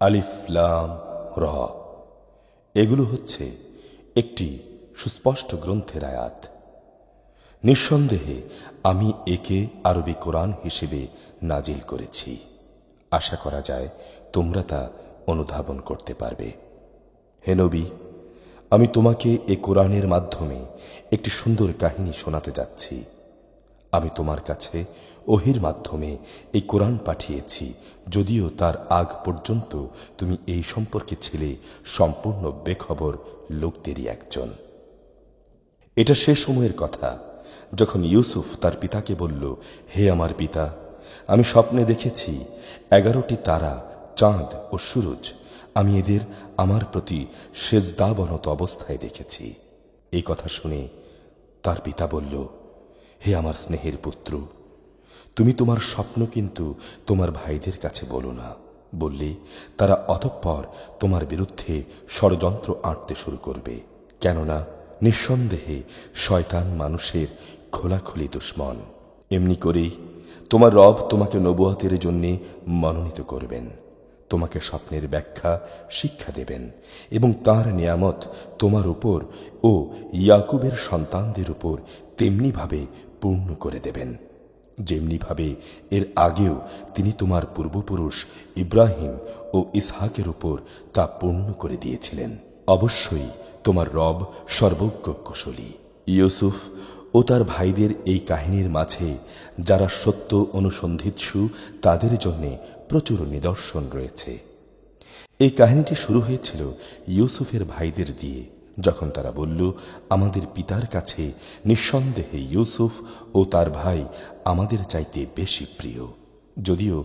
আলিফ লাম র, এগুলো হচ্ছে একটি সুস্পষ্ট গ্রন্থের আয়াত। নিঃসন্দেহে আমি একে আরবি কোরআন হিসেবে নাজিল করেছি। আশা করা যায় তোমরা তা অনুধাবন করতে পারবে। হে নবী, আমি তোমাকে এ কোরআনের মাধ্যমে একটি সুন্দর কাহিনী শোনাতে যাচ্ছি। আমি তোমার কাছে ওহির মাধ্যমে এই কোরআন পাঠিয়েছি, যদিও তার আগ পর্যন্ত তুমি এই সম্পর্কে ছিলে সম্পূর্ণ বেখবর লোকদেরই একজন। এটা সে সময়ের কথা যখন ইউসুফ তার পিতাকে বলল, হে আমার পিতা, আমি স্বপ্নে দেখেছি 11টি তারা, চাঁদ ও সূরজ। আমি এদের আমার প্রতি সেজদাবনত অবস্থায় দেখেছি। এই কথা শুনে তার পিতা বলল, হে আমার স্নেহের পুত্র, তুমি তোমার স্বপ্ন কিন্তু তোমার ভাইদের কাছে বলো না। বললে তারা অতঃপর তোমার বিরুদ্ধে ষড়যন্ত্র আঁটতে শুরু করবে। কেননা নিঃসন্দেহে শয়তান মানুষের খোলাখুলি দুশ্মন। এমনি করেই তোমার রব তোমাকে নবুয়তের জন্য মনোনীত করবেন, তোমাকে স্বপ্নের ব্যাখ্যা শিক্ষা দেবেন এবং তাঁর নিয়ামত তোমার উপর ও ইয়াকুবের সন্তানদের উপর তেমনিভাবে পূর্ণ করে দেবেন, যেমনিভাবে এর আগেও তিনি তোমার পূর্বপুরুষ ইব্রাহিম ও ইসহাকের উপর তা পূর্ণ করে দিয়েছিলেন। অবশ্যই তোমার রব সর্বজ্ঞ কুশলী। ইউসুফ ও তার ভাইদের এই কাহিনীর মাঝে যারা সত্য অনুসন্ধিৎসু, তাদের জন্য প্রচুর নিদর্শন রয়েছে। এই কাহিনীটি শুরু হয়েছিল ইউসুফের ভাইদের দিয়ে, যখন তারা বলল, আমাদের পিতার কাছে নিঃসন্দেহে ইউসুফ ও তার ভাই আমাদের চাইতে বেশি প্রিয়। যদিও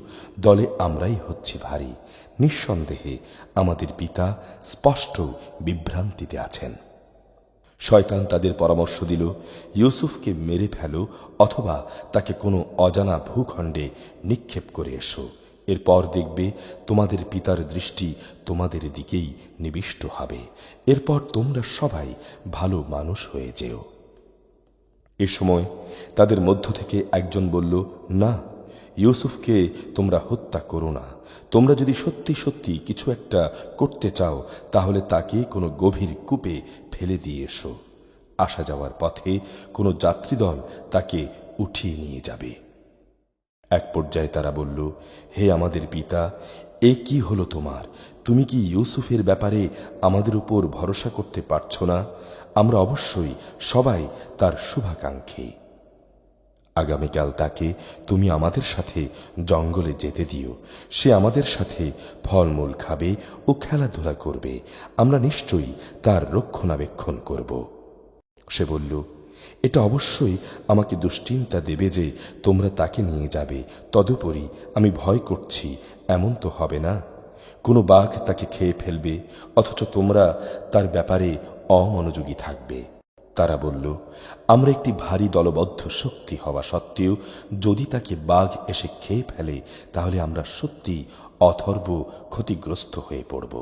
দলে আমরাই হচ্ছি ভারী, নিঃসন্দেহে আমাদের পিতা স্পষ্ট বিভ্রান্তিতে আছেন। শয়তান তাদের পরামর্শ দিল, ইউসুফকে মেরে ফেলো অথবা তাকে কোনো অজানা ভূখণ্ডে নিক্ষেপ করে এসো। এরপর দেখবে তোমাদের পিতার দৃষ্টি তোমাদের দিকেই নিবিষ্ট হবে। এরপর তোমরা সবাই ভালো মানুষ হয়ে যেও। এ সময় তাদের মধ্য থেকে একজন বলল, না, ইউসুফকে তোমরা হত্যা করো না। তোমরা যদি সত্যি সত্যি কিছু একটা করতে চাও, তাহলে তাকে কোনো গভীর কূপে ফেলে দিয়ে এসো। আসা যাওয়ার পথে কোনো যাত্রীদল তাকে উঠিয়ে নিয়ে যাবে। এক পর্যায়ে তারা বলল, হে আমাদের পিতা, এ কি হলো তোমার? তুমি কি ইউসুফের ব্যাপারে আমাদের উপর ভরসা করতে পারছো না? আমরা অবশ্যই সবাই তার শুভাকাঙ্ক্ষী। আগামীকাল তাকে তুমি আমাদের সাথে জঙ্গলে যেতে দিও। সে আমাদের সাথে ফলমূল খাবে ও খেলাধুলা করবে। আমরা নিশ্চয়ই তার রক্ষণাবেক্ষণ করব। সে বলল, এটা অবশ্যই আমাকে দুশ্চিন্তা দেবে যে তোমরা তাকে নিয়ে যাবে। তদুপরি আমি ভয় করছি এমন তো হবে না কোনো বাঘ তাকে খেয়ে ফেলবে, অথচ তোমরা তার ব্যাপারে অমনোযোগী থাকবে। তারা বলল, আমরা একটি ভারী দলবদ্ধ শক্তি হওয়া সত্ত্বেও যদি তাকে বাঘ এসে খেয়ে ফেলে, তাহলে আমরা সত্যি অথর্ব ক্ষতিগ্রস্ত হয়ে পড়ব।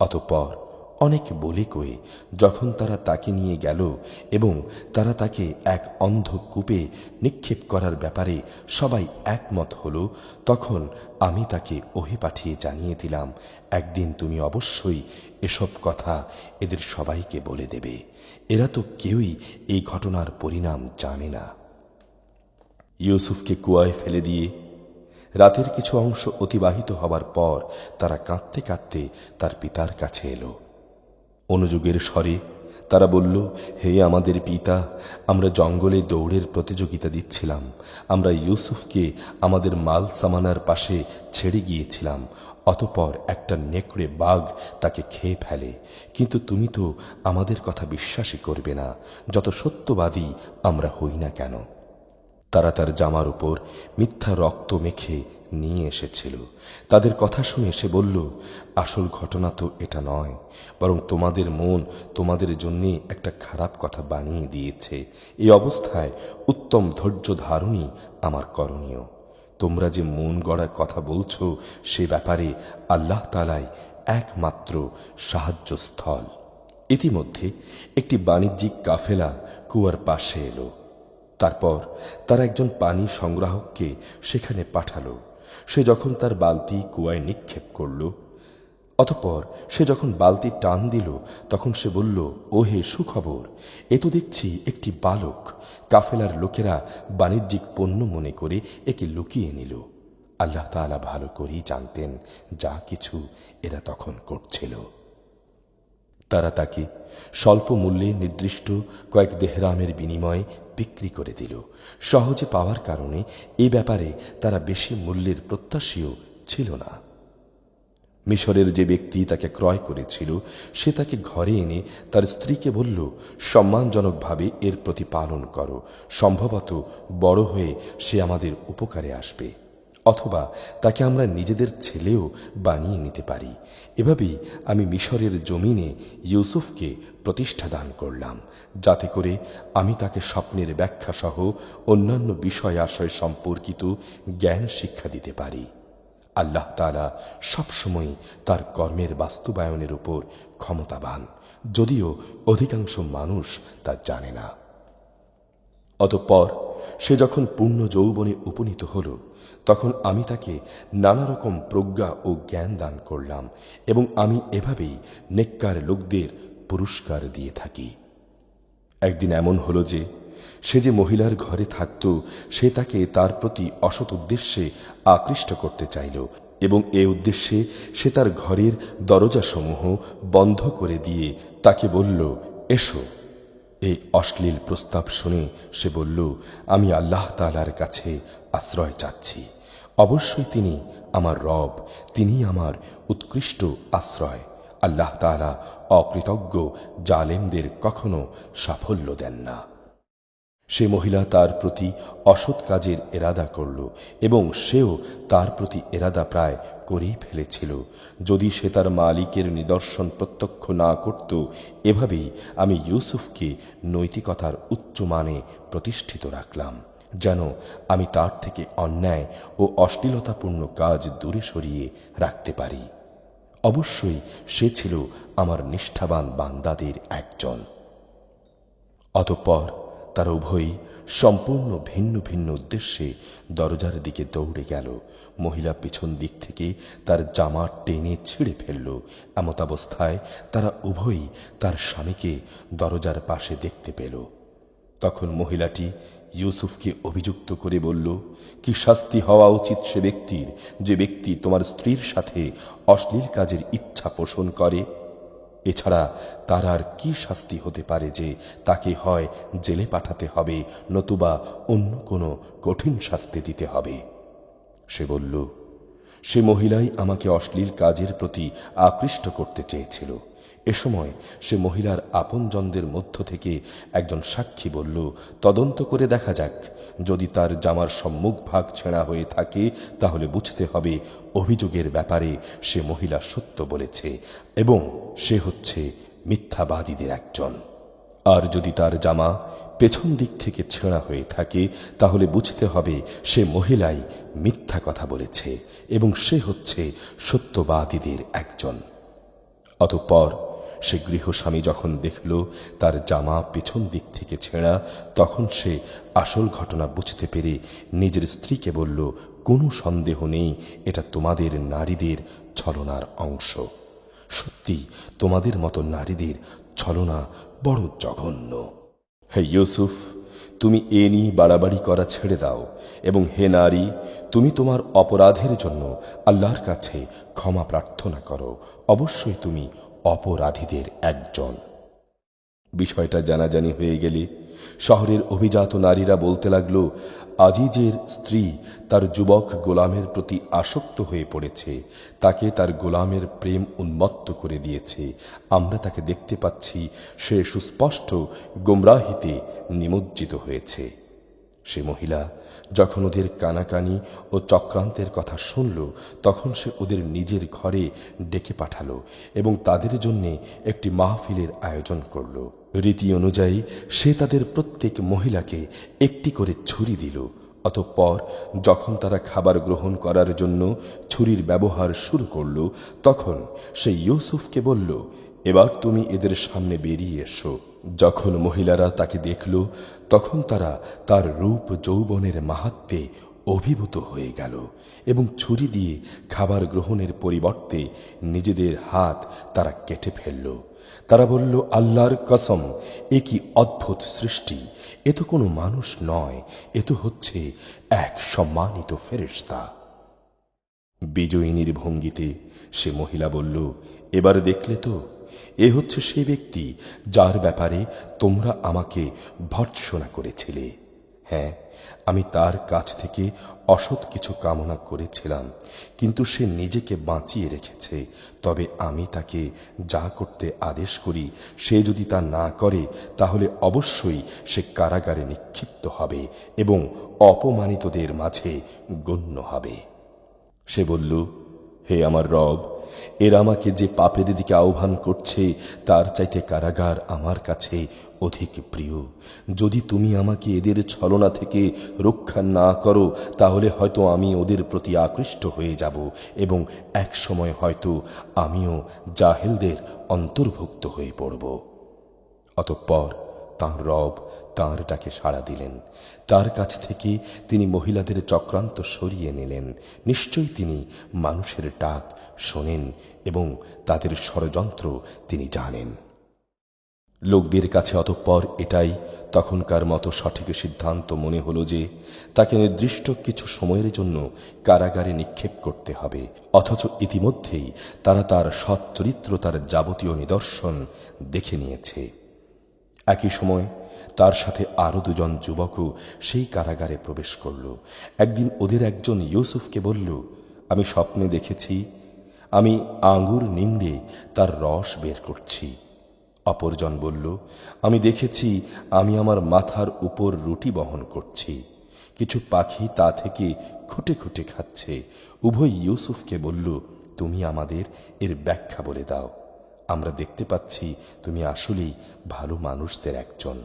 অতঃপর অনেক বলে কয়ে যখন তারা তাকে নিয়ে গেল এবং তারা তাকে এক অন্ধ কূপে নিক্ষেপ করার ব্যাপারে সবাই একমত হল, তখন আমি তাকে ওহি পাঠিয়ে জানিয়ে দিলাম, একদিন তুমি অবশ্যই এসব কথা এদের সবাইকে বলে দেবে। এরা তো কেউই এই ঘটনার পরিণাম জানে না। ইউসুফকে কুয়ায় ফেলে দিয়ে রাতের কিছু অংশ অতিবাহিত হবার পর তারা কাঁদতে কাঁদতে তার পিতার কাছে এলো। অনুযোগের স্বরে তারা বলল, হে আমাদের পিতা, আমরা জঙ্গলে দৌড়ের প্রতিযোগিতা দিচ্ছিলাম। আমরা ইউসুফকে আমাদের মাল সামানার পাশে ছেড়ে গিয়েছিলাম। অতঃপর একটা নেকড়ে বাঘ তাকে খেয়ে ফেলে। কিন্তু তুমি তো আমাদের কথা বিশ্বাসই করবে না, যত সত্যবাদী আমরা হই না কেন। তারা তার জামার উপর মিথ্যা রক্ত মেখে নিয়ে এসেছিল। তাদের কথা শুনে সে বলল, আসল ঘটনা তো এটা নয়, বরং তোমাদের মন তোমাদের জন্যে একটা খারাপ কথা বানিয়ে দিয়েছে। এই অবস্থায় উত্তম ধৈর্য ধারণই আমার করণীয়। তোমরা যে মন গড়া কথা বলছো, সে ব্যাপারে আল্লাহ তাআলাই একমাত্র সাহায্যস্থল। ইতিমধ্যে একটি বাণিজ্যিক কাফেলা কুয়ার পাশে এলো। তারপর তারা একজন পানি সংগ্রাহককে সেখানে পাঠালো। সে যখন তার বালতি কুয়ায় নিক্ষেপ করল, অতঃপর সে যখন বালতি টান দিল, তখন সে বলল, ও হে সুখবর, এ তো দেখছি একটি বালক। কাফেলার লোকেরা বাণিজ্যিক পণ্য মনে করে একে লুকিয়ে নিল। আল্লাহ তাআলা ভালো করেই জানতেন যা কিছু এরা তখন করছিল। তারা তাকে স্বল্প মূল্যে নির্দিষ্ট কয়েক দেহরামের বিনিময়ে বিক্রি করে দিল। সহজে পাওয়ার কারণে এ ব্যাপারে তারা বেশি মূল্যের প্রত্যাশীও ছিল না। মিশরের যে ব্যক্তি তাকে ক্রয় করেছিল, সে তাকে ঘরে এনে তার স্ত্রীকে বলল, সম্মানজনকভাবে এর প্রতিপালন করো, সম্ভবত বড় হয়ে সে আমাদের উপকারে আসবে, অথবা তাকে আমরা নিজেদের ছেলেও বানিয়ে নিতে পারি। এভাবেই আমি মিশরের জমিনে ইউসুফকে প্রতিষ্ঠা দান করলাম, যাতে করে আমি তাকে স্বপ্নের ব্যাখ্যা সহ অন্যান্য বিষয় আশয় সম্পর্কিত জ্ঞান শিক্ষা দিতে পারি। আল্লাহ তাআলা সবসময় তার কর্মের বাস্তবায়নের উপর ক্ষমতাবান, যদিও অধিকাংশ মানুষ তা জানে না। অতঃপর সে যখন পূর্ণ যৌবনে উপনীত হল, তখন আমি তাকে নানা রকম প্রজ্ঞা ও জ্ঞান দান করলাম, এবং আমি এভাবেই নেককার লোকদের পুরস্কার দিয়ে থাকি। একদিন এমন হলো যে সে যে মহিলার ঘরে থাকত, সে তাকে তার প্রতি অসৎ উদ্দেশ্যে আকৃষ্ট করতে চাইল, এবং এ উদ্দেশ্যে সে তার ঘরের দরজাসমূহ বন্ধ করে দিয়ে তাকে বলল, এসো। এই অশ্লীল প্রস্তাব শুনে সে বলল, আমি আল্লাহ তাআলার কাছে আশ্রয় চাচ্ছি। অবশ্যই তিনি আমার রব, তিনি আমার উৎকৃষ্ট আশ্রয়। আল্লাহ তাআলা অকৃতজ্ঞ জালেমদের কখনো সাফল্য দেন না। সে মহিলা তার প্রতি অসৎ কাজের এরাদা করল, এবং সেও তার প্রতি এরাদা প্রায় করেই ফেলেছিল, যদি সে তার মালিকের নিদর্শন প্রত্যক্ষ না করত। এভাবেই আমি ইউসুফকে নৈতিকতার উচ্চ মানে প্রতিষ্ঠিত রাখলাম, যেন আমি তার থেকে অন্যায় ও অশ্লীলতাপূর্ণ কাজ দূরে সরিয়ে রাখতে পারি। অবশ্যই সে ছিল আমার নিষ্ঠাবান বান্দাদের একজন। অতঃপর তারা উভয়ই সম্পূর্ণ ভিন্ন ভিন্ন উদ্দেশ্যে দরজার দিকে দৌড়ে গেল। মহিলা পিছন দিক থেকে তার জামা টেনে ছিঁড়ে ফেলল। এমতাবস্থায় তারা উভয়ই তার স্বামীকে দরজার পাশে দেখতে পেল। তখন মহিলাটি ইউসুফকে অভিযুক্ত করে বলল, কি শাস্তি হওয়া উচিত সে ব্যক্তির, যে ব্যক্তি তোমার স্ত্রীর সাথে অশ্লীল কাজের ইচ্ছা পোষণ করে? এছাড়া তার আর কি শাস্তি হতে পারে যে তাকে হয় জেলে পাঠাতে হবে, নতুবা অন্য কোনো কঠিন শাস্তি দিতে হবে? সে বলল, সে মহিলাই আমাকে অশ্লীল কাজের প্রতি আকৃষ্ট করতে চেয়েছিল। এ সময় সে মহিলার আপনজনদের মধ্য থেকে একজন সাক্ষী বলল, তদন্ত করে দেখা যাক, যদি তার জামার সম্মুখ ভাগ ছেঁড়া হয়ে থাকে, তাহলে বুঝতে হবে অভিযোগের ব্যাপারে সে মহিলা সত্য বলেছে এবং সে হচ্ছে মিথ্যাবাদীদের একজন। আর যদি তার জামা পেছন দিক থেকে ছেঁড়া হয়ে থাকে, তাহলে বুঝতে হবে সে মহিলাই মিথ্যা কথা বলেছে এবং সে হচ্ছে সত্যবাদীদের একজন। অতঃপর সে গৃহস্বামী যখন দেখল তার জামা পেছন দিক থেকে ছেঁড়া, তখন সে আসল ঘটনা বুঝতে পেরে নিজের স্ত্রীকে বলল, কোনো সন্দেহ নেই এটা তোমাদের নারীদের ছলনার অংশ। সত্যি তোমাদের মতো নারীদের ছলনা বড় জঘন্য। হে ইউসুফ, তুমি এ নিয়ে বাড়াবাড়ি করা ছেড়ে দাও, এবং হে নারী, তুমি তোমার অপরাধের জন্য আল্লাহর কাছে ক্ষমা প্রার্থনা করো। অবশ্যই তুমি অপরাধীদের একজন। বিষয়টা জানাজানি হয়ে গেলে শহরের অভিজাত নারীরা বলতে লাগলো, আজিজের স্ত্রী তার যুবক গোলামের প্রতি আসক্ত হয়ে পড়েছে, তাকে তার গোলামের প্রেম উন্মত্ত করে দিয়েছে। আমরা তাকে দেখতে পাচ্ছি সে সুস্পষ্ট গোমরাহিতে নিমজ্জিত হয়েছে। সে মহিলা যখন ওদের কানাকানি ও চক্রান্তের কথা শুনল, তখন সে ওদের নিজের ঘরে ডেকে পাঠালো এবং তাদের জন্যে একটি মাহফিলের আয়োজন করল। রীতি অনুযায়ী সে তাদের প্রত্যেক মহিলাকে একটি করে ছুরি দিল। অতঃপর যখন তারা খাবার গ্রহণ করার জন্য ছুরির ব্যবহার শুরু করল, তখন সে ইউসুফকে বলল, এবার তুমি এদের সামনে বেরিয়ে এসো। যখন মহিলারা তাকে দেখল, তখন তারা তার রূপ যৌবনের মাহাত্ম্যে অভিভূত হয়ে গেল এবং ছুরি দিয়ে খাবার গ্রহণের পরিবর্তে নিজেদের হাত তারা কেটে ফেলল। তারা বলল, আল্লাহর কসম, এ কি অদ্ভুত সৃষ্টি! এ তো কোনো মানুষ নয়, এ তো হচ্ছে এক সম্মানিত ফেরেশতা। বিজয়িনীর ভঙ্গিতে সে মহিলা বলল, এবার দেখলে তো, এ হচ্ছে সে ব্যক্তি যার ব্যাপারে তোমরা আমাকে ভর্ৎসনা করেছিলে। হ্যাঁ, আমি তার কাছ থেকে অসৎ কিছু কামনা করেছিলাম, কিন্তু সে নিজেকে বাঁচিয়ে রেখেছে। তবে আমি তাকে যা করতে আদেশ করি সে যদি তা না করে, তাহলে অবশ্যই সে কারাগারে নিক্ষিপ্ত হবে এবং অপমানিতদের মাঝে গণ্য হবে। সে বলল, হে আমার রব, এরা আমাকে যে পাপের দিকে আহ্বান করছে তার চাইতে কারাগার আমার কাছে অধিক প্রিয়। যদি তুমি আমাকে এদের ছলনা থেকে রক্ষা না করো, তাহলে হয়তো আমি ওদের প্রতি আকৃষ্ট হয়ে যাব এবং এক সময় হয়তো আমিও জাহেলদের অন্তর্ভুক্ত হয়ে পড়ব। অতঃপর তাঁর রব তাঁর ডাকে সাড়া দিলেন। তার কাছ থেকে তিনি মহিলাদের চক্রান্ত সরিয়ে নিলেন। নিশ্চয়ই তিনি মানুষের ডাক শোনেন এবং তাদের ষড়যন্ত্র তিনি জানেন। লোকদের কাছে অতঃপর এটাই তখনকার মতো সঠিক সিদ্ধান্ত মনে হলো যে তাকে নির্দিষ্ট কিছু সময়ের জন্য কারাগারে নিক্ষেপ করতে হবে। অথচ ইতিমধ্যেই তারা তার সৎ চরিত্রতার যাবতীয় নিদর্শন দেখে নিয়েছে। একই সময় তার সাথে আরো দুজন যুবকও সেই কারাগারে প্রবেশ করল। একদিন ওদের একজন ইউসুফকে বলল, আমি স্বপ্নে দেখেছি আমি আঙ্গুর নিংড়ে তার রস বের করছি। অপরজন বলল, আমি দেখেছি আমি আমার মাথার উপর রুটি বহন করছি। কিছু পাখি তা থেকে খুঁটে খুঁটে খাচ্ছে। উভয় ইউসুফকে বলল, তুমি আমাদের এর ব্যাখ্যা বলে দাও। আমরা দেখতে পাচ্ছি তুমি আসলেই ভালো মানুষদের একজন।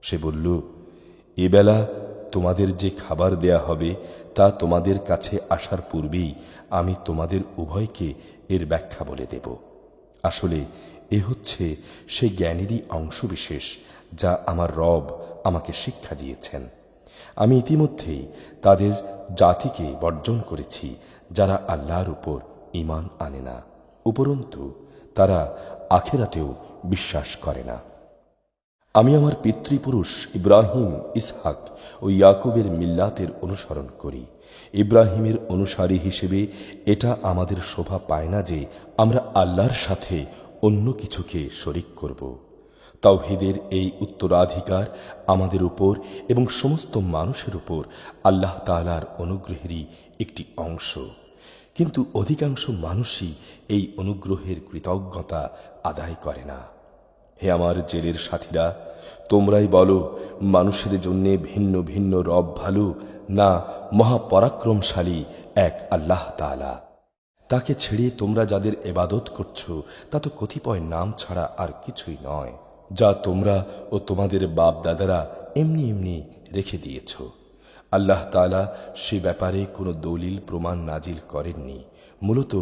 সে বলল, এবেলা তোমাদের যে খাবার দেয়া হবে তা তোমাদের কাছে আসার পূর্বেই আমি তোমাদের উভয়কে এর ব্যাখ্যা বলে দেব। আসলে এ হচ্ছে সেই জ্ঞানেরই অংশবিশেষ যা আমার রব আমাকে শিক্ষা দিয়েছেন। আমি ইতিমধ্যেই তাদের জাতিকে বর্জন করেছি যারা আল্লাহর উপর ঈমান আনে না, উপরন্তু তারা আখিরাতেও বিশ্বাস করে না। আমি আমার পিতৃপুরুষ ইব্রাহিম, ইসহাক ও ইয়াকুবের মিল্লাতের অনুসরণ করি। ইব্রাহিমের অনুসারী হিসেবে এটা আমাদের শোভা পায় না যে আমরা আল্লাহর সাথে অন্য কিছুকে শরিক করব। তাওহীদের এই উত্তরাধিকার আমাদের উপর এবং সমস্ত মানুষের উপর আল্লাহ তাআলার অনুগ্রহেরই একটি অংশ, কিন্তু অধিকাংশ মানুষই এই অনুগ্রহের কৃতজ্ঞতা আদায় করে না। হে আমার জেলের সাথীরা, তোমরাই বলো, মানুষের জন্যে ভিন্ন ভিন্ন রব ভালো, না মহাপরাক্রমশালী এক আল্লাহ তাআলা? তাকে ছেড়ে তোমরা যাদের ইবাদত করছো তা তো কতিপয় নাম ছাড়া আর কিছুই নয়, যা তোমরা ও তোমাদের বাপ দাদারা এমনি এমনি রেখে দিয়েছ। আল্লাহ তাআলা সে ব্যাপারে কোনো দলিল প্রমাণ নাজিল করেননি। মূলত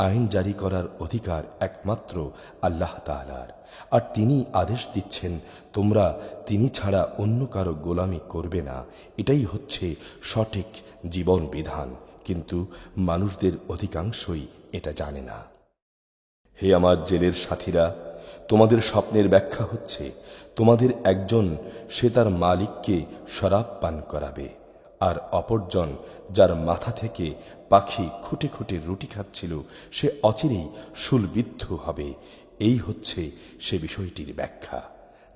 আইন জারি করার অধিকার একমাত্র আল্লাহ তাআলার, আর তিনি আদেশ দিচ্ছেন তোমরা তিনি ছাড়া অন্য কারো গোলামি করবে না। এটাই হচ্ছে সঠিক জীবন বিধান, কিন্তু মানুষদের অধিকাংশই এটা জানে না। হে আমার জেলের সাথীরা, তোমাদের স্বপ্নের ব্যাখ্যা হচ্ছে তোমাদের একজন সে তার মালিককে শরাব পান করাবে, আর অপরজন যার মাথা থেকে পাখি খুঁটে খুঁটে রুটি খাচ্ছিল সে অচিরেই শূলবিদ্ধ হবে। এই হচ্ছে সে বিষয়টির ব্যাখ্যা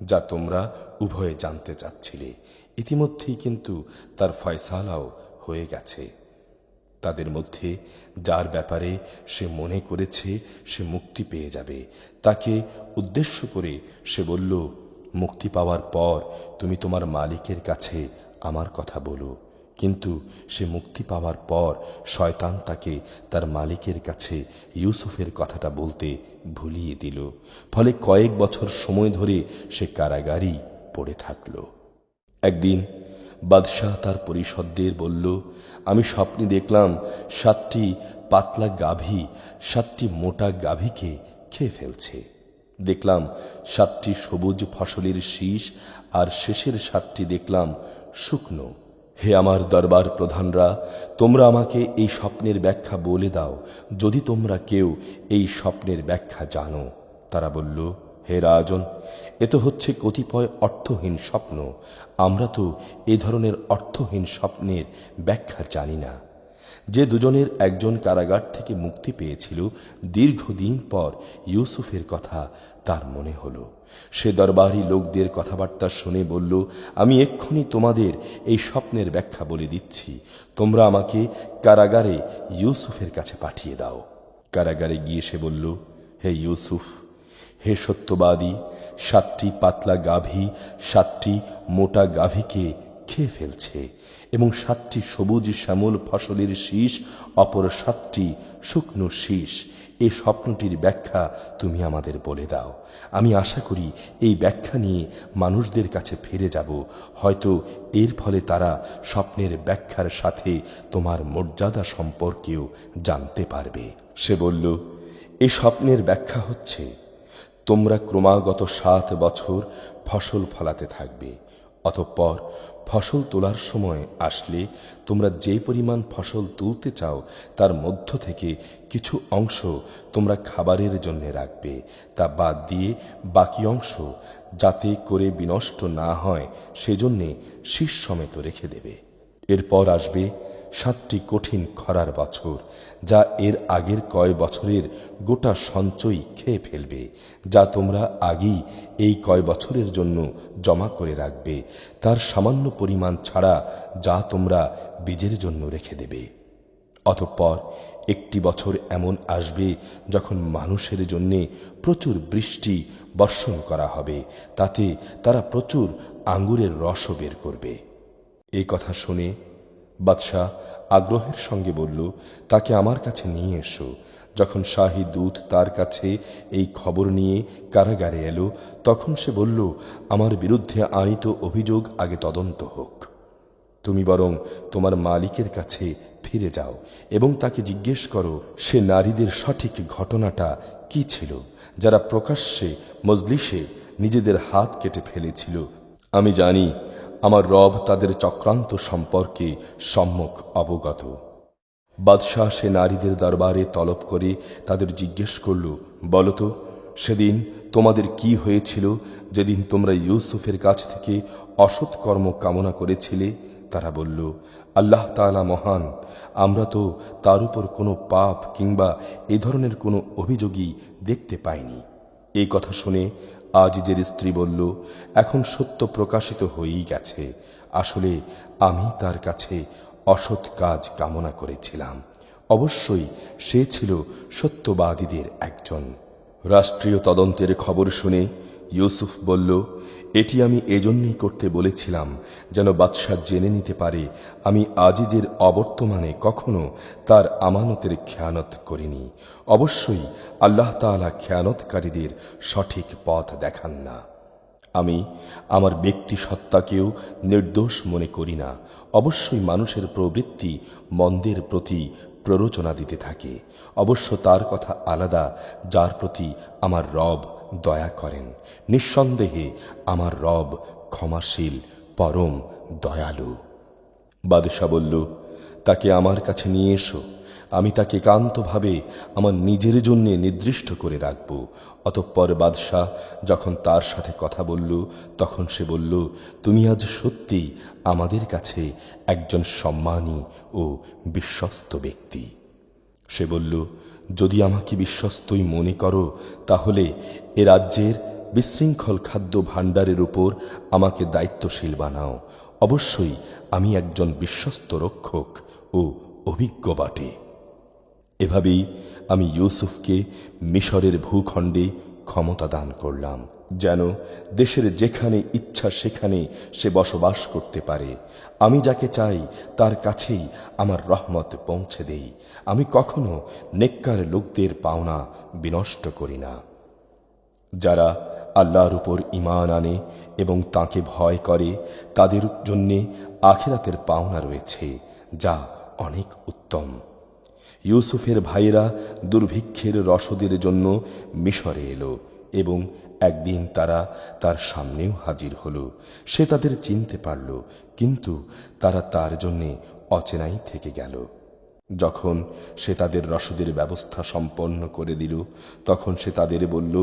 যা তোমরা উভয়ে জানতে চাচ্ছিলে। ইতিমধ্যেই কিন্তু তার ফয়সালাও হয়ে গেছে। তাদের মধ্যে যার ব্যাপারে সে মনে করেছে সে মুক্তি পেয়ে যাবে, তাকে উদ্দেশ্য করে সে বলল, মুক্তি পাওয়ার পর তুমি তোমার মালিকের কাছে আমার কথা বলো। কিন্তু সে মুক্তি পাওয়ার পর শয়তান তাকে তার মালিকের কাছে ইউসুফের কথাটা বলতে ভুলিয়ে দিল। ফলে কয়েক বছর সময় ধরে সে কারাগারেই পড়ে থাকল। একদিন বাদশাহ তার পরিষদদের বলল, আমি স্বপ্নে দেখলাম 7টি পাতলা গাভী 7টি মোটা গাভীকে খেয়ে ফেলছে। দেখলাম 7টি সবুজ ফসলের শীষ, আর শেষের 7টি দেখলাম শুকনো। হে আমার দরবার প্রধানরা, তোমরা আমাকে এই স্বপ্নের ব্যাখ্যা বলে দাও, যদি তোমরা কেউ এই স্বপ্নের ব্যাখ্যা জানো। তারা বলল, হে রাজন, এ তো হচ্ছে কতিপয় অর্থহীন স্বপ্ন। আমরা তো এ ধরনের অর্থহীন স্বপ্নের ব্যাখ্যা জানি না। যে দুজনের একজন কারাগার থেকে মুক্তি পেয়েছিল, দীর্ঘদিন পর ইউসুফের কথা তার মনে হলো। সে দরবারি লোকদের কথাবার্তা শুনে বলল, আমি এক্ষুনি তোমাদের এই স্বপ্নের ব্যাখ্যা বলে দিচ্ছি। তোমরা আমাকে কারাগারে ইউসুফের কাছে পাঠিয়ে দাও। কারাগারে গিয়ে সে বলল, হে ইউসুফ, হে সত্যবাদী, 7টি পাতলা গাভী 7টি মোটা গাভীকে খেয়ে ফেলছে এবং 7টি সবুজ শ্যামল ফসলের শীষ অপর 7টি শুকনো শীষ। এই স্বপ্নটির ব্যাখ্যা তুমি আমাদের বলে দাও। আমি আশা করি এই ব্যাখ্যা নিয়ে মানুষদের কাছে ফিরে যাব। হয়তো এর ফলে তারা স্বপ্নের ব্যাখ্যার সাথে তোমার মর্যাদা সম্পর্কেও জানতে পারবে। সে বলল, এই স্বপ্নের ব্যাখ্যা হচ্ছে, তোমরা ক্রমাগত 7 বছর ফসল ফলাতে থাকবে। অতঃপর ফসল তোলার সময় আসলে তোমরা যে পরিমাণ ফসল তুলতে চাও তার মধ্য থেকে কিছু অংশ তোমরা খাবারের জন্য রাখবে। তা বাদ দিয়ে বাকি অংশ যাতে করে বিনষ্ট না হয় সেজন্যে শীষ সমেত রেখে দেবে। এরপর আসবে 7টি কঠিন খরার বছর, যা এর আগের কয় বছরের গোটা সঞ্চয় খেয়ে ফেলবে, যা তোমরা আগেই এই কয় বছরের জন্য জমা করে রাখবে, তার সামান্য পরিমাণ ছাড়া যা তোমরা বীজের জন্য রেখে দেবে। অতঃপর একটি বছর এমন আসবে যখন মানুষের জন্যে প্রচুর বৃষ্টি বর্ষণ করা হবে, তাতে তারা প্রচুর আঙ্গুরের রসও বের করবে। এই কথা শুনে বাদশাহ আগ্রহের সঙ্গে বলল, তাকে আমার কাছে নিয়ে এসো। যখন শাহী দূত তার কাছে এই খবর নিয়ে কারাগারে এলো, তখন সে বলল, আমার বিরুদ্ধে আনীত অভিযোগ আগে তদন্ত হোক। তুমি বরং তোমার মালিকের কাছে ফিরে যাও এবং তাকে জিজ্ঞেস করো সে নারীদের সঠিক ঘটনাটা কি ছিল, যারা প্রকাশ্যে মজলিসে নিজেদের হাত কেটে ফেলেছিল। আমি জানি আমার রব তাদের চক্রান্ত সম্পর্কে সম্যক অবগত। বাদশাহ সে নারীদের দরবারে তলব করে তাদের জিজ্ঞেস করল, বলতো, সেদিন তোমাদের কি হয়েছিল যেদিন তোমরা ইউসুফের কাছ থেকে অসৎ কর্ম কামনা করেছিলে? তারা বলল, আল্লাহ তাআলা মহান, আমরা তো তার উপর কোনো পাপ কিংবা এ ধরনের কোনো অভিযোগই দেখতে পাইনি। এই কথা শুনে আজিজের স্ত্রী বলল, এখন সত্য প্রকাশিত হয়েই গেছে। আসলে আমি তার কাছে অসৎ কাজ কামনা করেছিলাম। অবশ্যই সে ছিল সত্যবাদীদের একজন। রাষ্ট্রীয় তদন্তের খবর শুনে ইউসুফ বলল, এটি আমি এজন্যই করতে বলেছিলাম যেন বাদশাহ জেনে নিতে পারে আমি আজিজের অবর্তমানে কখনো তার আমানতের খেয়ানত করিনি। অবশ্যই আল্লাহ তাআলা খেয়ানতকারীদের সঠিক পথ দেখান না। আমি আমার ব্যক্তি সত্তাকেও নির্দোষ মনে করি না। অবশ্যই মানুষের প্রবৃত্তি মন্দের প্রতি প্ররোচনা দিতে থাকে। অবশ্য তার কথা আলাদা যার প্রতি আমার রব দয়া করেন। নিঃসন্দেহে আমার রব ক্ষমাশীল, পরম দয়ালু। বাদশাহ বলল, তাকে আমার কাছে নিয়ে এসো। আমি তাকে একান্তভাবে আমার নিজের জন্য নির্দিষ্ট করে রাখব। অতঃপর বাদশাহ যখন তার সাথে কথা বলল, তখন সে বলল, তুমি আজ সত্যি আমাদের কাছে একজন সম্মানী ও বিশ্বস্ত ব্যক্তি। সে বলল, যদি আমাকে বিশ্বস্তই মনে করো, তাহলে এ রাজ্যের বিশৃঙ্খল খাদ্য ভাণ্ডারের উপর আমাকে দায়িত্বশীল বানাও। অবশ্যই আমি একজন বিশ্বস্ত রক্ষক ও অভিজ্ঞ বটে। এভাবেই আমি ইউসুফকে মিশরের ভূখণ্ডে ক্ষমতা দান করলাম, যেন দেশের যেখানে ইচ্ছা সেখানে সে বসবাস করতে পারে। আমি যাকে চাই তার কাছেই আমার রহমত পৌঁছে দেই। আমি কখনো নেককার লোকদের পাওনা বিনষ্ট করি না। যারা আল্লাহর উপর ঈমান আনে এবং তাঁকে ভয় করে, তাদের জন্যে আখিরাতের পাওনা রয়েছে, যা অনেক উত্তম। ইউসুফের ভাইয়েরা দুর্ভিক্ষের রসদের জন্য মিশরে এলো। এবং একদিন তারা তার সামনেও হাজির হল। সে তাদের চিনতে পারল, কিন্তু তারা তার জন্যে অচেনাই থেকে গেল। যখন সে তাদের রসদের ব্যবস্থা সম্পন্ন করে দিল, তখন সে তাদের বলল,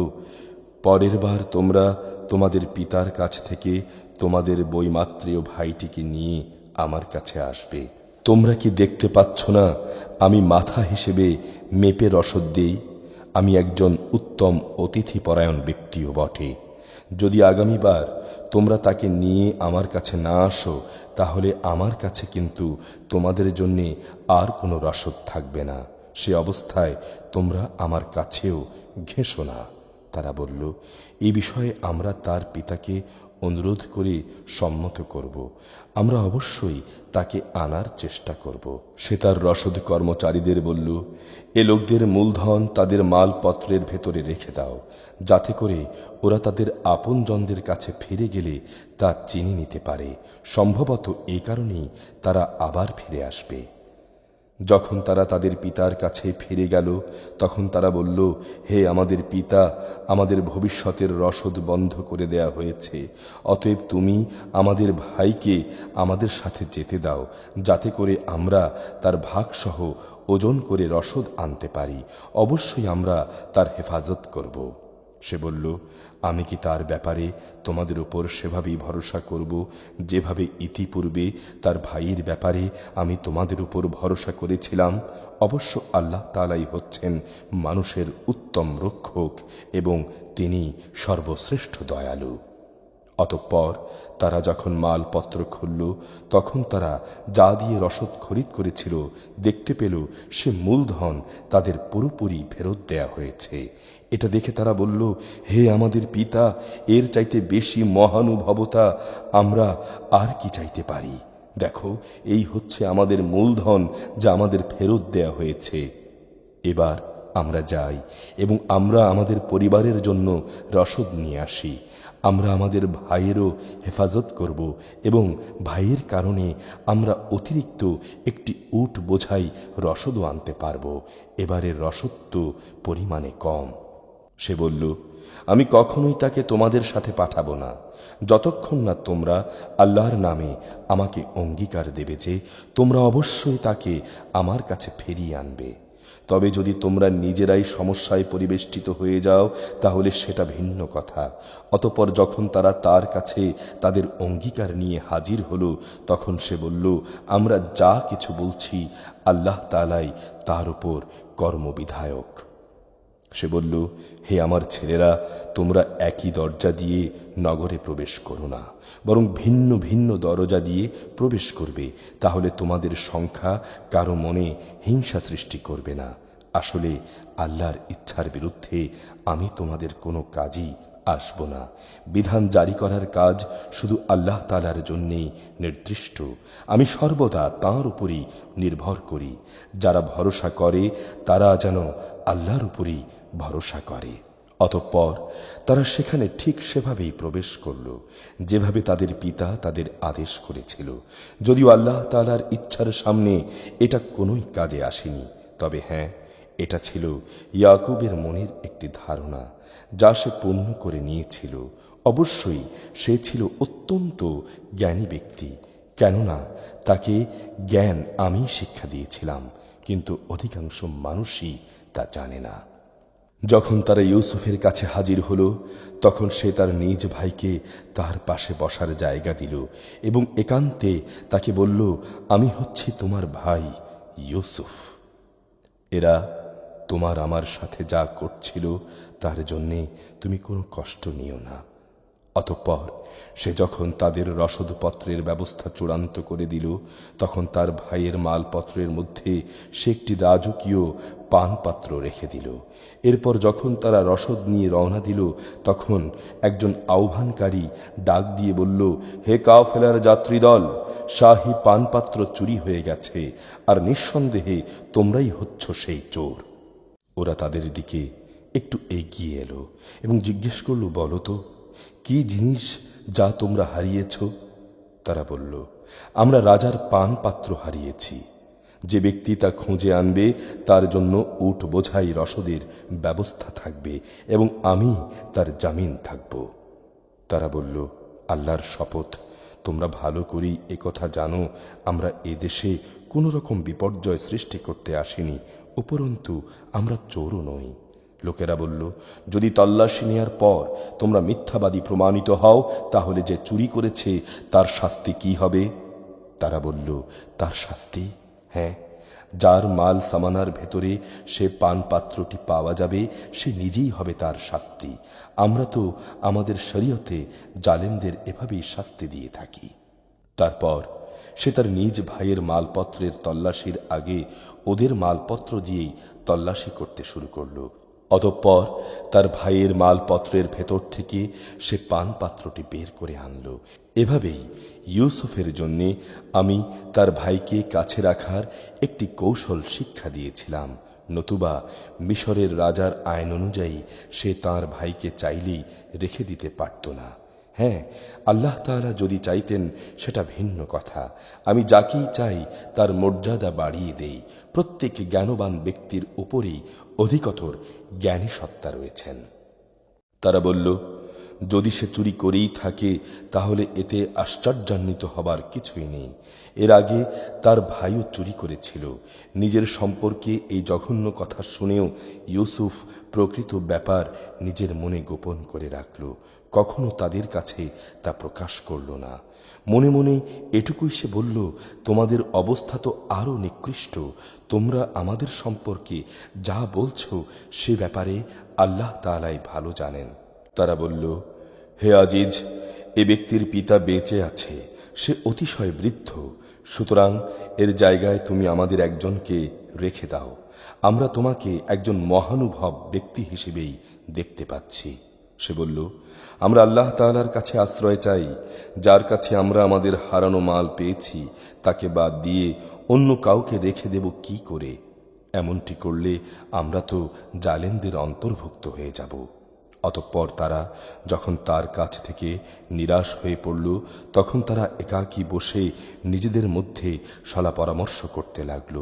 পরের বার তোমরা তোমাদের পিতার কাছ থেকে তোমাদের বৈমাত্রেয় ভাইটিকে নিয়ে আমার কাছে আসবে। তোমরা কি দেখতে পাচ্ছ না আমি মাথা হিসেবে মেপে রসদ দেই? আমি একজন উত্তম অতিথিপরায়ণ ব্যক্তিও বটে। যদি আগামীবার তোমরা তাকে নিয়ে আমার কাছে না আসো, তাহলে আমার কাছে কিন্তু তোমাদের জন্যে আর কোনো রসদ থাকবে না। সে অবস্থায় তোমরা আমার কাছেও ঘেঁষো না। তারা বলল, এই বিষয়ে আমরা তার পিতাকে অনুরোধ করে সম্মত করব। আমরা অবশ্যই তাকে আনার চেষ্টা করব। সে তার রসদ কর্মচারীদের বলল, এ লোকদের মূলধন তাদের মালপত্রের ভেতরে রেখে দাও, যাতে করে ওরা তাদের আপনজনদের কাছে ফিরে গেলে তা চিনে নিতে পারে। সম্ভবত এই কারণেই তারা আবার ফিরে আসবে। যখন তারা তাদের পিতার কাছে ফিরে গেল, তখন তারা বলল, হে আমাদের পিতা, আমাদের ভবিষ্যতের রসদ বন্ধ করে দেয়া হয়েছে। অতএব তুমি আমাদের ভাইকে আমাদের সাথে যেতে দাও, যাতে করে আমরা তার ভাগসহ ওজন করে রসদ আনতে পারি। অবশ্যই আমরা তার হেফাজত করব। সে বলল, আমি কি তার ব্যাপারে তোমাদের উপর সেভাবেই ভরসা করব, যেভাবে ইতিপূর্বে তার ভাইয়ের ব্যাপারে আমি তোমাদের উপর ভরসা করেছিলাম? অবশ্য আল্লাহ তাআলাই হচ্ছেন মানুষের উত্তম রক্ষক এবং তিনি সর্বশ্রেষ্ঠ দয়ালু। অতঃপর তারা যখন মালপত্র খুলল, তখন তারা যা দিয়ে রসদ খরিদ করেছিল দেখতে পেল সে মূলধন তাদের পুরোপুরি ফেরত দেয়া হয়েছে। এটা দেখে তারা বলল, হে আমাদের পিতা, এর চাইতে বেশি মহানুভবতা আমরা আর কি চাইতে পারি? দেখো, এই হচ্ছে আমাদের মূলধন যা আমাদের ফেরত দেয়া হয়েছে। এবার আমরা যাই এবং আমরা আমাদের পরিবারের জন্য রসদ নিয়ে আসি। আমরা আমাদের ভাইয়েরও হেফাজত করব এবং ভাইয়ের কারণে আমরা অতিরিক্ত একটি উট বোঝাই রসদও আনতে পারব। এবারের রসদ তো পরিমাণে কম। সে বলল, আমি কখনোই তাকে তোমাদের সাথে পাঠাবো না, যতক্ষণ না তোমরা আল্লাহর নামে আমাকে অঙ্গীকার দেবে যে তোমরা অবশ্যই তাকে আমার কাছে ফিরিয়ে আনবে। তবে যদি তোমরা নিজেরাই সমস্যায় পরিবেষ্টিত হয়ে যাও, তাহলে সেটা ভিন্ন কথা। অতঃপর যখন তারা তার কাছে তাদের অঙ্গীকার নিয়ে হাজির হলো, তখন সে বলল, আমরা যা কিছু বলছি আল্লাহ তাআলাই তার উপর কর্মবিধায়ক। সে বলল, হে আমার ছেলেরা, তোমরা একই দরজা দিয়ে নগরে প্রবেশ করো না, বরং ভিন্ন ভিন্ন দরজা দিয়ে প্রবেশ করবে। তাহলে তোমাদের সংখ্যা কারো মনে হিংসা সৃষ্টি করবে না। আসলে আল্লাহর ইচ্ছার বিরুদ্ধে আমি তোমাদের কোনো কাজই আসব না। বিধান জারি করার কাজ শুধু আল্লাহ তাআলার জন্যেই নির্দিষ্ট। আমি সর্বদা তাঁর উপরই নির্ভর করি। যারা ভরসা করে তারা যেন আল্লাহর উপরই ভরসা করে। অতঃপর তারা সেখানে ঠিক সেভাবেই প্রবেশ করল, যেভাবে তাদের পিতা তাদের আদেশ করেছিল। যদিও আল্লাহ তাআলার ইচ্ছার সামনে এটা কোনোই কাজে আসেনি, তবে হ্যাঁ, এটা ছিল ইয়াকুবের মনের একটি ধারণা যা সে পূর্ণ করে নিয়েছিল। অবশ্যই সে ছিল অত্যন্ত জ্ঞানী ব্যক্তি, কেননা তাকে জ্ঞান আমি শিক্ষা দিয়েছিলাম, কিন্তু অধিকাংশ মানুষই তা জানে না। যখন তারা ইউসুফের কাছে হাজির হলো, তখন সে তার নিজ ভাইকে তার পাশে বসার জায়গা দিল এবং একান্তে তাকে বলল, আমি হচ্ছি তোমার ভাই ইউসুফ। এরা তোমার আমার সাথে যা করছিল তার জন্যে তুমি কোনো কষ্ট নিও না। অতঃপর সে যখন তাদের রসদপত্রের ব্যবস্থা চূড়ান্ত করে দিল, তখন তার ভাইয়ের মালপত্রের মধ্যে সে একটি রাজকীয় পানপাত্র রেখে দিল। এরপর যখন তারা রসদ নিয়ে রওনা দিল, তখন একজন আহ্বানকারী ডাক দিয়ে বলল, হে কাফেলার যাত্রীদল, শাহী পানপাত্র চুরি হয়ে গেছে, আর নিঃসন্দেহে তোমরাই হচ্ছ সেই চোর। ওরা তাদের দিকে একটু এগিয়ে এলো এবং জিজ্ঞেস করল, বলো তো, কি জিনিস যা তোমরা হারিয়েছ? তারা বলল, আমরা রাজার পান পাত্র হারিয়েছি। যে ব্যক্তি তা খুঁজে আনবে তার জন্য উট বোঝাই রসদের ব্যবস্থা থাকবে এবং আমি তার জামিন থাকব। তারা বলল, আল্লাহর শপথ, তোমরা ভালো করেই একথা জানো আমরা এদেশে কোনো রকম বিপর্যয় সৃষ্টি করতে আসিনি, উপরন্তু আমরা চোরও নই। লোকেরা বলল, যদি তল্লাশি নেয়ার পর তোমরা মিথ্যাবাদী প্রমাণিত হও তাহলে যে চুরি করেছে তার শাস্তি কি হবে? তারা বলল, তার শাস্তি, হ্যাঁ, যার মাল সামানার ভেতরে সে পানপাত্রটি পাওয়া যাবে সে নিজেই হবে তার শাস্তি। আমরা তো আমাদের শরীয়তে জালেমদের এভাবেই শাস্তি দিয়ে থাকি। তারপর সে তার নিজ ভাইয়ের মালপত্রের তল্লাশির আগে ওদের মালপত্র দিয়েই তল্লাশি করতে শুরু করলো। অতঃপর তার ভাইয়ের মালপত্রের ভেতর থেকে সে পানপাত্রটি বের করে আনল। এভাবেই ইউসুফের জন্যে আমি তার ভাইকে কাছে রাখার একটি কৌশল শিক্ষা দিয়েছিলাম, নতুবা মিশরের রাজার আইন অনুযায়ী সে তার ভাইকে চাইলেই রেখে দিতে পারত না। হ্যাঁ, আল্লাহ তাআলা যদি চাইতেন সেটা ভিন্ন কথা। আমি যাকেই চাই তার মর্যাদা বাড়িয়ে দেই। প্রত্যেক জ্ঞানবান ব্যক্তির উপরেই অধিকতর জ্ঞানী সত্তা রয়েছেন। তারা বলল, যদি সে চুরি করেই থাকে তাহলে এতে আশ্চর্যান্বিত হবার কিছুই নেই। এর আগে তার ভাইও চুরি করেছিল। নিজের সম্পর্কে এই জঘন্য কথা শুনেও ইউসুফ প্রকৃত ব্যাপার নিজের মনে গোপন করে রাখল, কখনো তাদের কাছে তা প্রকাশ করল না। মনে মনে এটুকুই সে বলল, তোমাদের অবস্থা তো আরো নিকৃষ্ট। তোমরা আমাদের সম্পর্কে যা বলছো সে ব্যাপারে আল্লাহ তাআলাই ভালো জানেন। তারা বলল, হে আজিজ, এ ব্যক্তির পিতা বেঁচে আছে, সে অতিশয় বৃদ্ধ, সুতরাং এর জায়গায় তুমি আমাদের একজনকে রেখে দাও। আমরা তোমাকে একজন মহানুভব ব্যক্তি হিসেবেই দেখতে পাচ্ছি। সে বলল, আমরা আল্লাহ তাআলার কাছে আশ্রয় চাই, যার কাছে আমরা আমাদের হারানো মাল পেয়েছি তাকে বাদ দিয়ে অন্য কাউকে রেখে দেব কি করে? এমনটি করলে আমরা তো জালেমদের অন্তর্ভুক্ত হয়ে যাব। অতঃপর তারা যখন তার কাছ থেকে নিরাশ হয়ে পড়ল তখন তারা একাকী বসে নিজেদের মধ্যে সলা পরামর্শ করতে লাগল।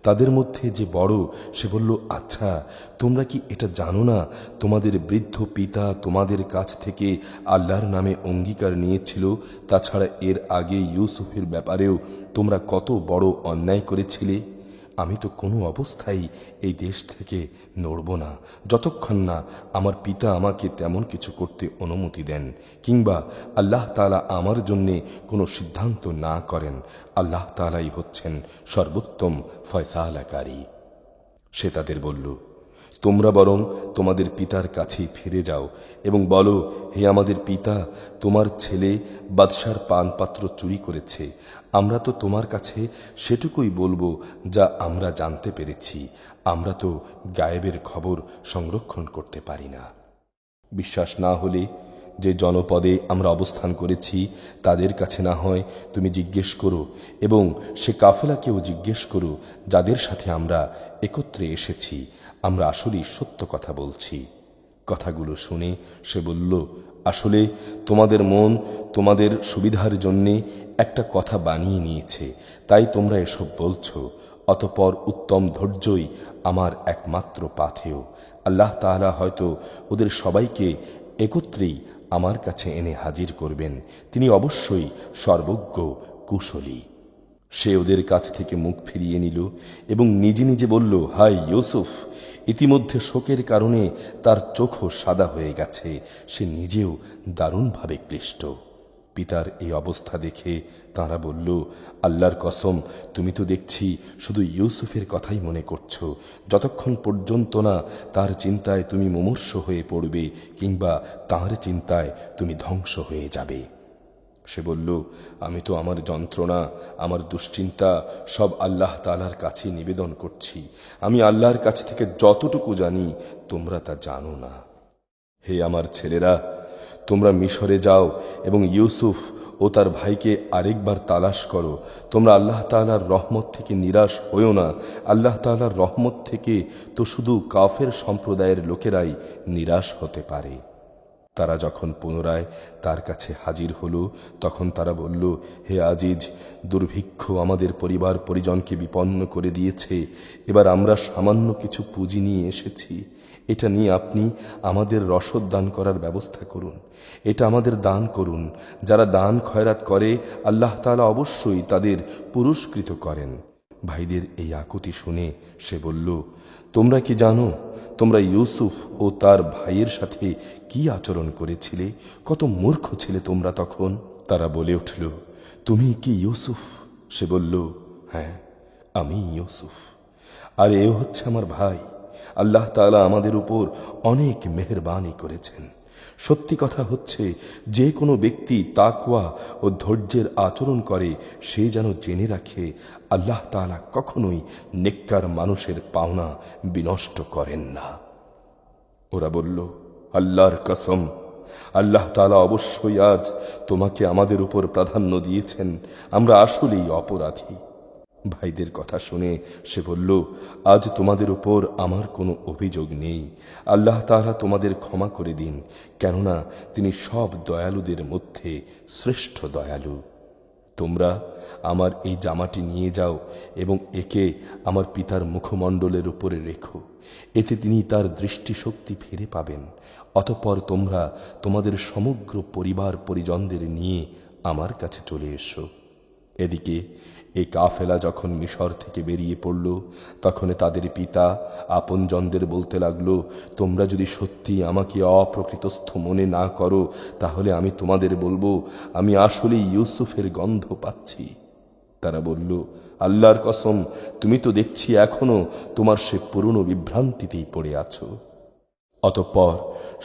তাদের মধ্যে যে বড় সে বলল, আচ্ছা, তোমরা কি এটা জানো না তোমাদের বৃদ্ধ পিতা তোমাদের কাছ থেকে আল্লাহর নামে অঙ্গীকার নিয়েছিল? তাছাড়া এর আগে ইউসুফের ব্যাপারেও তোমরা কত বড় অন্যায় করেছিলে। আমি তো কোনো অবস্থায় এই দেশ থেকে নড়ব না যতক্ষণ না আমার পিতা আমাকে তেমন কিছু করতে অনুমতি দেন, কিংবা আল্লাহ তাআলা আমার জন্যে কোনো সিদ্ধান্ত না করেন। আল্লাহ তাআলাই হচ্ছেন সর্বোত্তম ফয়সালাকারী। সে তাদের বলল, তোমরা বরং তোমাদের পিতার কাছেই ফিরে যাও এবং বলো, হে আমাদের পিতা, তোমার ছেলে বাদশার পানপাত্র চুরি করেছে। আমরা তো তোমার কাছে সেটুকুই বলবো যা আমরা জানতে পেরেছি। আমরা তো গায়েবের খবর সংরক্ষণ করতে পারি না। বিশ্বাস না হলে যে জনপদে আমরা অবস্থান করেছি তাদের কাছে না হয় তুমি জিজ্ঞেস করো, এবং সে কাফেলাকেও জিজ্ঞেস করো যাদের সাথে আমরা একত্রে এসেছি। আমরা আসলেই সত্য কথা বলছি। কথাগুলো শুনে সে বলল, আসলে তোমাদের মন তোমাদের সুবিধার জন্যে একটা কথা বানিয়ে নিয়েছে, তাই তোমরা এসব বলছো। অতঃপর উত্তম ধৈর্যই আমার একমাত্র পাথেয়। আল্লাহ তাআলা হয়তো ওদের সবাইকে একত্রেই আমার কাছে এনে হাজির করবেন। তিনি অবশ্যই সর্বজ্ঞ কুশলী। সে ওদের কাছ থেকে মুখ ফিরিয়ে নিল এবং নিজে নিজে বলল, হায় ইউসুফ! ইতিমধ্যে শোকের কারণে তার চোখও সাদা হয়ে গেছে। সে নিজেও দারুণভাবে ক্লিষ্ট। পিতার এই অবস্থা দেখে তাঁরা বলল, আল্লাহর কসম, তুমি তো দেখছি শুধু ইউসুফের কথাই মনে করছো, যতক্ষণ পর্যন্ত না তার চিন্তায় তুমি মুমূর্ষ হয়ে পড়বে কিংবা তাঁর চিন্তায় তুমি ধ্বংস হয়ে যাবে। সে বলল, আমি তো আমার যন্ত্রণা, আমার দুশ্চিন্তা সব আল্লাহ তাআলার কাছে নিবেদন করছি। আমি আল্লাহর কাছ থেকে যতটুকু জানি তোমরা তা জানো না। হে আমার ছেলেরা, তোমরা মিশরে যাও এবং ইউসুফ ও তার ভাইকে আরেকবার তালাশ করো। তোমরা আল্লাহ তাআলার রহমত থেকে নিরাশ হইও না। আল্লাহ তাআলার রহমত থেকে তো শুধু কাফের সম্প্রদায়ের লোকেরাই নিরাশ হতে পারে। তারা যখন পুনরায় তার কাছে হাজির হলো তখন তারা বলল, হে আজিজ, দুর্ভিক্ষ আমাদের পরিবার পরিজনকে বিপন্ন করে দিয়েছে। এবার আমরা সামান্য কিছু পুঁজি নিয়ে এসেছি। এটা নিয়ে আপনি আমাদের রসদ দান করার ব্যবস্থা করুন। এটা আমাদের দান করুন। যারা দান খয়রাত করে আল্লাহ তাআলা অবশ্যই তাদের পুরস্কৃত করেন। ভাইদের এই আকুতি শুনে সে বলল, তোমরা কি জানো তোমরা ইউসুফ ও তার ভাইয়ের সাথে কি আচরণ করেছিলে? কত মূর্খ ছিলে তোমরা তখন। তারা বলে উঠল, তুমি কি ইউসুফ? সে বলল, হ্যাঁ, আমি ইউসুফ, আর এ হচ্ছে আমার ভাই। আল্লাহ তাআলা আমাদের উপর অনেক মেহেরবানি করেছেন। সত্যি কথা হচ্ছে, যে কোনো ব্যক্তি তাকওয়া ও ধৈর্যের আচরণ করে সে যেন জেনে রাখে আল্লাহ তাআলা কখনোই নেককার মানুষের পাওনা বিনষ্ট করেন না। ওরা বলল, আল্লাহর কসম, আল্লাহ তাআলা অবশ্যই আজ তোমাকে আমাদের উপর প্রাধান্য দিয়েছেন। আমরা আসলেই অপরাধী। ভাইদের কথা শুনে সে বলল, আজ তোমাদের উপর আমার কোনো অভিযোগ নেই। আল্লাহ তাআলা তোমাদের ক্ষমা করে দিন, কেননা তিনি সব দয়ালুদের মধ্যে শ্রেষ্ঠ দয়ালু। তোমরা আমার এই জামাটি নিয়ে যাও এবং একে আমার পিতার মুখমণ্ডলের উপরে রেখো। এতে তিনি তার দৃষ্টিশক্তি ফিরে পাবেন। অতঃপর তোমরা তোমাদের সমগ্র পরিবার পরিজনদের নিয়ে আমার কাছে চলে এসো। এদিকে এই কাফেলা যখন মিশর থেকে বেরিয়ে পড়ল তখন তাদের পিতা আপনজনদের বলতে লাগলো, তোমরা যদি সত্যি আমাকে অপ্রকৃতস্থ মনে না করো তাহলে আমি তোমাদের বলবো, আমি আসলেই ইউসুফের গন্ধ পাচ্ছি। তারা বলল, আল্লাহর কসম, তুমি তো দেখছি এখনো তোমার সে পুরনো বিভ্রান্তিতেই পড়ে আছো। অতঃপর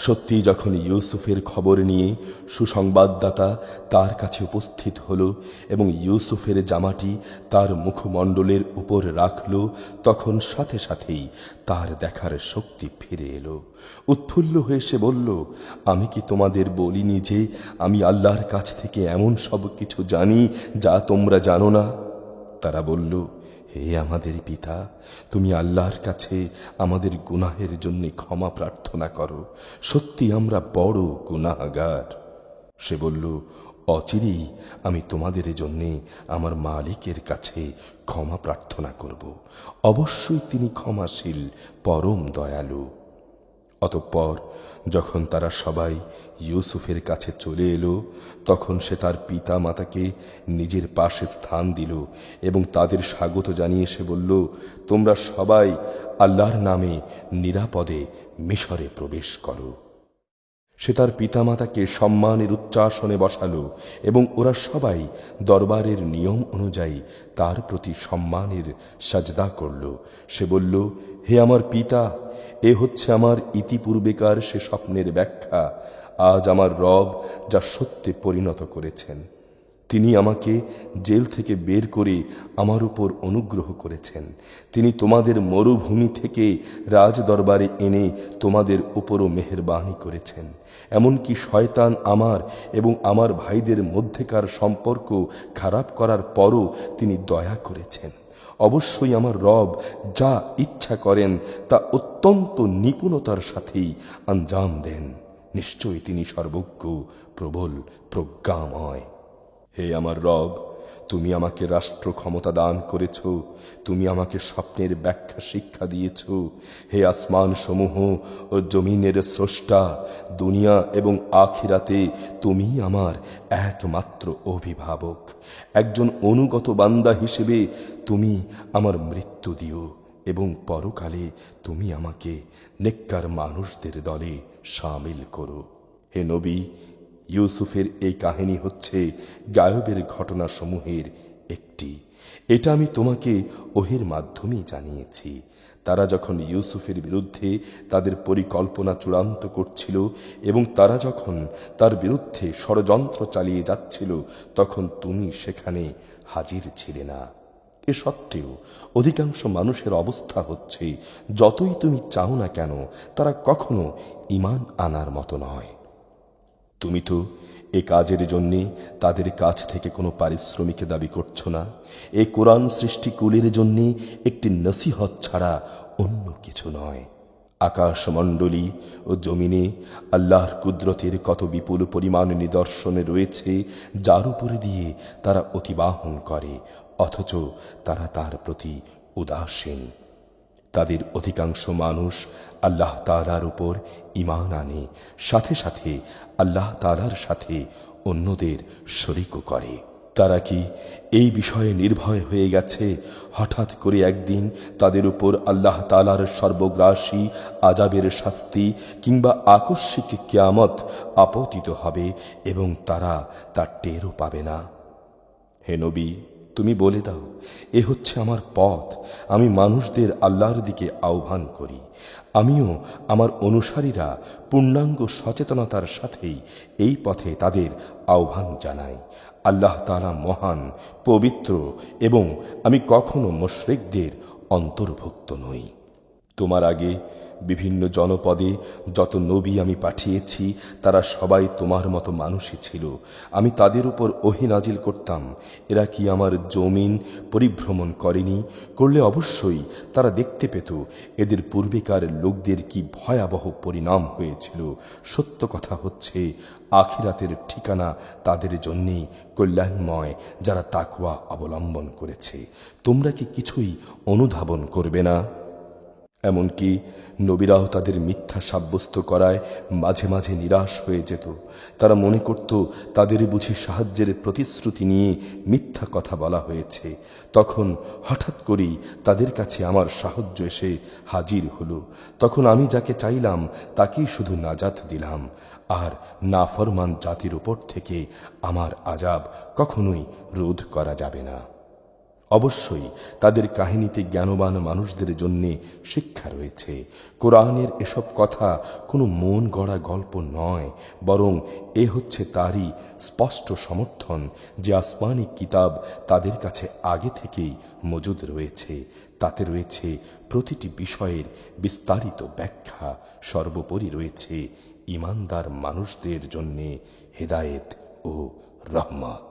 সত্যি যখন ইউসুফের খবর নিয়ে সুসংবাদদাতা তার কাছে উপস্থিত হল এবং ইউসুফের জামাটি তার মুখমণ্ডলের উপর রাখল, তখন সাথে সাথেই তার দেখার শক্তি ফিরে এলো। উৎফুল্ল হয়ে সে বলল, আমি কি তোমাদের বলিনি যে আমি আল্লাহর কাছ থেকে এমন সব কিছু জানি যা তোমরা জানো না? তারা বলল, হে আমাদের পিতা, তুমি আল্লাহর কাছে আমাদের গুনাহের জন্য ক্ষমা প্রার্থনা করো। সত্যি আমরা বড় গুনাহগার। সে বলল, অচিরেই আমি তোমাদের জন্যে আমার মালিকের কাছে ক্ষমা প্রার্থনা করব। অবশ্যই তিনি ক্ষমাশীল, পরম দয়ালু। অতঃপর যখন তারা সবাই ইউসুফের কাছে চলে এলো তখন সে তার পিতা মাতাকে নিজের পাশে স্থান দিল এবং তাদের স্বাগত জানিয়ে সে বলল, তোমরা সবাই আল্লাহর নামে নিরাপদে মিশরে প্রবেশ করো। সে তার পিতামাতাকে সম্মানের উচ্চাসনে বসালো এবং ওরা সবাই দরবারের নিয়ম অনুযায়ী তার প্রতি সম্মানের সাজদা করল। সে বলল, হে আমার পিতা, এ হচ্ছে আমার ইতিপূর্বেকার সে স্বপ্নের ব্যাখ্যা। আজ আমার রব যা সত্যে পরিণত করেছেন। তিনি আমাকে জেল থেকে বের করে আমার উপর অনুগ্রহ করেছেন। তিনি তোমাদের মরুভূমি থেকে রাজ দরবারে এনে তোমাদের উপরও মেহেরবানি করেছেন। এমনকি শয়তান আমার এবং আমার ভাইদের মধ্যেকার সম্পর্ক খারাপ করার পরও তিনি দয়া করেছেন। অবশ্যই আমার রব যা ইচ্ছা করেন তা অত্যন্ত নিপুণতার সাথেই আঞ্জাম দেন। নিশ্চয়ই তিনি সর্বজ্ঞ, প্রবল, প্রজ্ঞাময়। হে আমার রব, তুমি আমাকে রাষ্ট্র ক্ষমতা দান করেছ। তুমি আমাকে স্বপ্নের ব্যাখ্যা শিক্ষা দিয়েছ। হে আসমান সমূহ ও জমিনের স্রষ্টা, দুনিয়া এবং আখিরাতে তুমি আমার একমাত্র অভিভাবক। একজন অনুগত বান্দা হিসেবে তুমি আমার মৃত্যু দিও এবং পরকালে তুমি আমাকে নেককার মানুষদের দলে শামিল করো। হে নবী, ইউসুফের এই কাহিনী হচ্ছে গায়বের ঘটনাসমূহের একটি। এটা আমি তোমাকে ওহির মাধ্যমেই জানিয়েছি। তারা যখন ইউসুফের বিরুদ্ধে তাদের পরিকল্পনা চূড়ান্ত করছিল এবং তারা যখন তার বিরুদ্ধে ষড়যন্ত্র চালিয়ে যাচ্ছিল তখন তুমি সেখানে হাজির ছিলে না। এ সত্ত্বেও অধিকাংশ মানুষের অবস্থা হচ্ছে, যতই তুমি চাও না কেন তারা কখনো ঈমান আনার মতো নয়। তুমি তো এ কাজের জন্যে তাদের কাছ থেকে কোনো পারিশ্রমিক দাবি করছো না। এই কোরআন সৃষ্টিকুলের জন্যে একটি নসিহত ছাড়া অন্য কিছু নয়। আকাশমণ্ডলী ও জমিনে আল্লাহর কুদরতের কত বিপুল পরিমাণ নিদর্শনে রয়েছে, যার উপরে দিয়ে তারা অতিবাহন করে, অথচ তারা তার প্রতি উদাসীন। তাদের অধিকাংশ মানুষ আল্লাহ তাআলার উপর ঈমান আনে, সাথে সাথে আল্লাহ তাআলার সাথে অন্যদের শরীকও করে। তারা কি এই বিষয়ে নির্ভয় হয়ে গেছে হঠাৎ করে একদিন তাদের উপর আল্লাহ তাআলার সর্বগ্রাসী আযাবের শাস্তি কিংবা আকস্মিক কিয়ামত আপতিত হবে এবং তারা তা টেরও পাবে না? হে নবী, তুমি বলে দাও, এ হচ্ছে আমার পথ, আমি মানুষদের আল্লাহর দিকে আহ্বান করি। আমিও আমার অনুসারীরা পূর্ণাঙ্গ সচেতনতার সাথেই এই পথে তাদের আহ্বান জানাই। আল্লাহ তাআলা মহান, পবিত্র এবং আমি কখনো মুশরিকদের অন্তর্ভুক্ত নই। তোমার আগে বিভিন্ন জনপদে যত নবী আমি পাঠিয়েছি তারা সবাই তোমার মতো মানুষই ছিল। আমি তাদের উপর ওহী নাজিল করতাম। এরা কি আমার জমিন পরিভ্রমণ করেনি? করলে অবশ্যই তারা দেখতে পেত এদের পূর্বেকার লোকদের কি ভয়াবহ পরিণাম হয়েছিল। সত্য কথা হচ্ছে, আখিরাতের ঠিকানা তাদের জন্যেই কল্যাণময়, যারা তাকওয়া অবলম্বন করেছে। তোমরা কি কিছুই অনুধাবন করবে না? এমনকি নবীরাও তাদের মিথ্যা সাব্যস্ত করায় মাঝে মাঝে নিরাশ হয়ে যেত। তারা মনে করত তাদের বুঝি সাহায্যের প্রতিশ্রুতি নিয়ে মিথ্যা কথা বলা হয়েছে। তখন হঠাৎ করেই তাদের কাছে আমার সাহায্য এসে হাজির হলো। তখন আমি যাকে চাইলাম তাকেই শুধু নাজাত দিলাম, আর নাফরমান জাতির উপর থেকে আমার আযাব কখনোই রোধ করা যাবে না। অবশ্যই তাদের কাহিনীতে জ্ঞানবান মানুষদের জন্য শিক্ষা রয়েছে। কোরআনের এসব কথা কোনো মন গড়া গল্প নয়, বরং এ হচ্ছে তারই স্পষ্ট সমর্থন যে আসমানি কিতাব তাদের কাছে আগে থেকেই মজুদ রয়েছে। তাতে রয়েছে প্রতিটি বিষয়ের বিস্তারিত ব্যাখ্যা। সর্বোপরি রয়েছে ঈমানদার মানুষদের জন্য হেদায়েত ও রহমত।